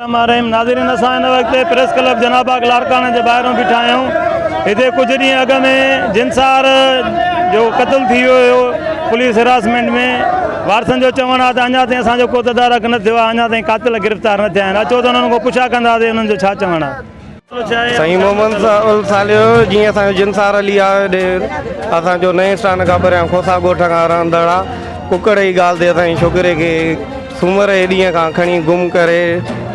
नाज़रीन असां हिन वक़्तु प्रेस क्लब जनाबाग लारकाने जे ॿाहिरों बीठा आहियूं। हिते कुछ ॾींहं अॻु में जिनसार जो क़त्ल थी वियो हुयो पुलिस हिरासमेंट में। वारसनि जो चवणु आहे त अञा ताईं असांजो को तदारक न थियो आहे, अञा ताईं कातिल गिरफ़्तार न थिया आहिनि। अचो त उन्हनि खां पुछा कंदासीं उन्हनि जो छा चवणु आहे। साईं मोहम्मद सालियो जीअं असांजो जिनसार अली आहे असांजो नए स्थान खां परियां खोसा ॻोठ खां रहंदड़ आहे। कुकड़ जी ॻाल्हि ते असांजे छोकिरे खे सूमर जे ॾींहं खां खणी गुम करे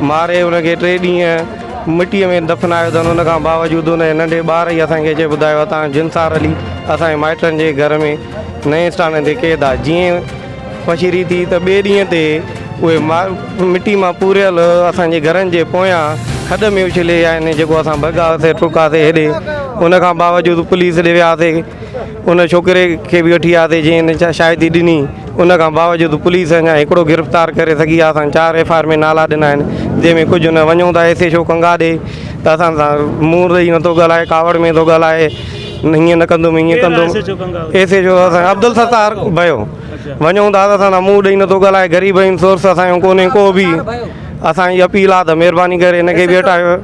मारे हुनखे 3 ॾींहं मिटीअ में दफ़नायो अथनि। हुन खां बावजूदि हुन नंढे ॿार ई असांखे अचे ॿुधायो तव्हां जिनसार अली असांजे माइटनि जे घर में नए स्थान ते क़ैद आहे। जीअं पछिरी थी त ॿिए ॾींहं ते उहे मिटी मां पूरियल असांजे घरनि जे पोयां खॾ में उछले आहिनि, जेको असां भॻासीं टुकासीं हेॾे। हुन खां बावजूदि पुलिस ॾे वियासीं, उन छोकिरे खे बि वठी आयासीं जंहिं हिन शाहिदी ॾिनी। उन खां बावजूदि पुलिस अञा हिकिड़ो गिरफ़्तार करे सघी आहे। असां 4 FIR में नाला ॾिना आहिनि, जंहिंमें कुझु न वञूं था SHO कंगा ॾे त असां सां मुंहुं ॾेई नथो ॻाल्हाए, कावड़ में थो ॻाल्हाए, हीअं न कंदुमि हीअं कंदुमि। SHO असां अब्दुल सत्तार भयो वञूं था त असां मुंहुं ॾेई नथो ॻाल्हाए। ग़रीब आहियूं, सोर्स असांजो कोन्हे को बि। असांजी अपील आहे त महिरबानी करे हिनखे बि हटायो।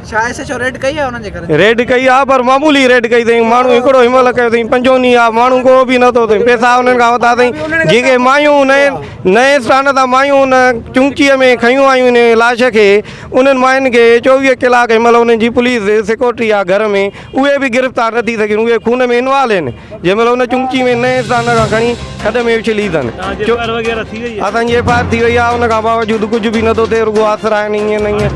रेड कई आहे पर मामूली रेड कई अथई। माण्हू हिकिड़ो हिमल कयो अथई, 5 ॾींहं आहे, माण्हू को बि नथो अथई। पैसा हुननि खां वरिता अथई। जेके मायूं नए स्थान तां मायूं हुन चुंचीअ में खयूं आयूं इन लाश खे, उन्हनि मायुनि खे 24 कलाक हिनमहिल उन्हनि जी पुलिस सिक्योरिटी आहे घर में, उहे बि गिरफ़्तार न थी सघनि। उहे खून में इन्वॉल्व आहिनि। जंहिंमहिल हुन चुंची में नए स्थान खां खणी खॾ में उछली अथनि। असांजी FIR थी वई आहे, हुन खां बावजूदि कुझु बि नथो थिए, रुॻो आसरा आहिनि। ईअं न ईअं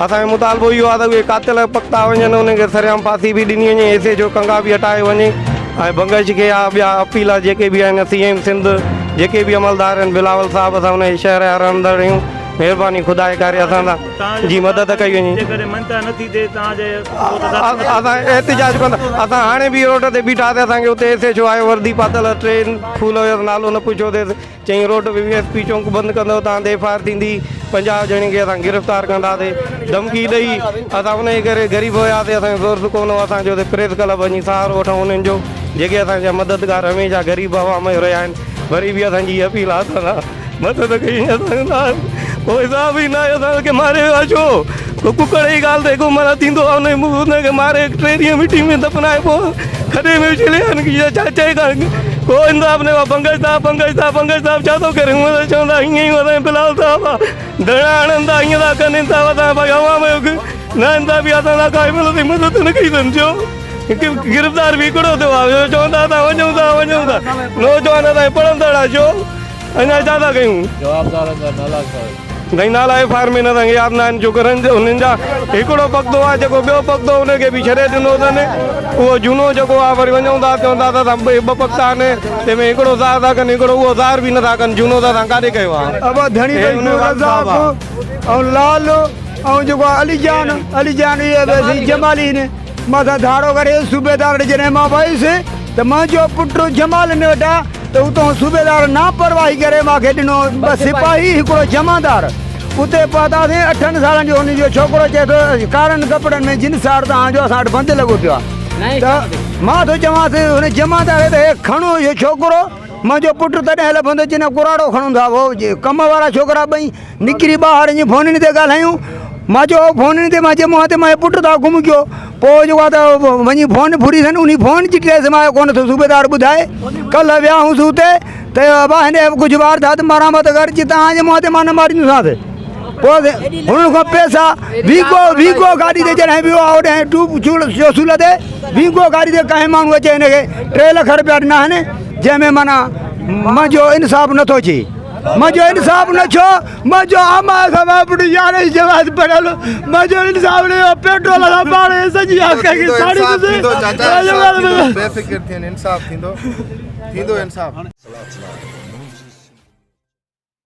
असांजो मुतालबो इहो आहे त उहे कातिल पकता वञनि, उनखे सरियाम फांसी बि ॾिनी वञे, SHO कंगा बि हटायो वञे। ऐं भंगश खे ॿिया अपील जेके बि आहिनि CM सिंध जेके बि अमलदार आहिनि, बिलावल साहिबु, असां हुन शहर जा रहंदड़ आहियूं। महिरबानी ख़ुदा जे करे असां सां जी मदद कई वञे। असां एहतिजाज कंदा। असां हाणे बि रोड ते बीठासीं, असांखे हुते SHO आयो वर्दी पातल, ट्रेन फूल हुयो, नालो न पुछियोसीं। चईं रोड SP चौंक बंदि कंदो, तव्हां ते FIR थींदी, 50 ॼणनि खे असां गिरफ़्तार कंदासीं। धमकी ॾेई असां हुन जे करे ग़रीब हुयासीं, असांजो सोर्स कोन हो। असांजो प्रेस क्लब वञी सहारो वठूं उन्हनि जो, जेके असांजा मददगार हमेशा ग़रीब आवाम में रहिया आहिनि। वरी बि असांजी अपील आहे असां मदद कई पोइ हिसाब ई न आहे असांखे मारे छो। कुकड़ जी ॻाल्हि ते घुमण थींदो आहे, हुनखे मारे 3 ॾींहं मिटी में दफ़नाए पोइ खॾे में उछले छा चए को इंसाफ़ न। पंकज साहिब छा थो करे? हूअं त चवंदा हीअं ई असांजे बिलावल साहिबु आहे, धड़ा हणनि था, हीअं था कनि। इंसाफ़ असां भाई अवाम जो न इंसाफ़ी असां सां काई मदद न कई अथनि। छो गिरफ़्तार बि हिकिड़ो थियो आहे, चवंदा था वञूं था नौजवान असांखे पढ़ंदड़ आहे। छो अञा छा था कयूं? नहीं नाला FIR में न यादि न आहिनि। छोकिरनि हुननि जा हिकिड़ो पकदो आहे, जेको ॿियो पकदो हुनखे बि छॾे ॾिनो अथनि। उहो झूनो जेको आहे वरी वञूं था, चवंदा त असां 2 पकता आहिनि, तंहिंमें हिकिड़ो ज़ाहिर था कनि, हिकिड़ो उहो ज़ाहिर बि नथा कनि। झूनो त असां काॾे कयो आहे। ऐं लाल ऐं जेको अली जान इहे जमाली ने मथां धाड़ो करे सूबेदार जॾहिं मां वयुसि त मुंहिंजो पुटु जमाल ने वटा त उतां सूबेदार लापरवाही करे मूंखे ॾिनो। ॿ सिपाही हिकिड़ो जमादार उते पहुतासीं। 8 सालनि जो हुनजो छोकिरो चए थो कारनि कपिड़नि में जिनसार तव्हांजो असां वटि बंदि लॻो पियो आहे। त मां थो चवांसि हुन जमादार ते खणो इहो छोकिरो। मुंहिंजो पुटु तॾहिं लभंदो जिन कुराड़ो खणूं था। उहो कम वारा छोकिरा 2 निकिरी ॿाहिरि ईअं फोननि ते ॻाल्हायूं। मां चयो फोननि ते मां चयोमांसि त मुंहिंजो पुटु था गुम कयो। पोइ जेको आहे त वञी फोन फुरी अथनि, उन फोन जी ट्रेस मां कोन थो सूबेदार ॿुधाए। कल्ह वियासीं हुते त हिन कुझु वारदात मरामत कर तव्हांजे मुंहं ते मां न मारींदोसांसि। पोइ हुननि खां पैसा वीगो गाॾी ते जॾहिं वियो आहे होॾे चोसूल ते वीगो गाॾी ते कंहिं माण्हू अचे हिनखे 3 लख रुपया ॾिना आहिनि, जंहिंमें माना मुंहिंजो इंसाफ़ नथो अचे। मुंहिंजो इंसाफ़ न छो मुंहिंजो आमा खां पुटु 11 जमात पढ़ियल, मुंहिंजो इंसाफ़ न पेट्रोल खां पाणे सॼी बेफ़िक्र थियनि, इंसाफ़ थींदो इंसाफ़।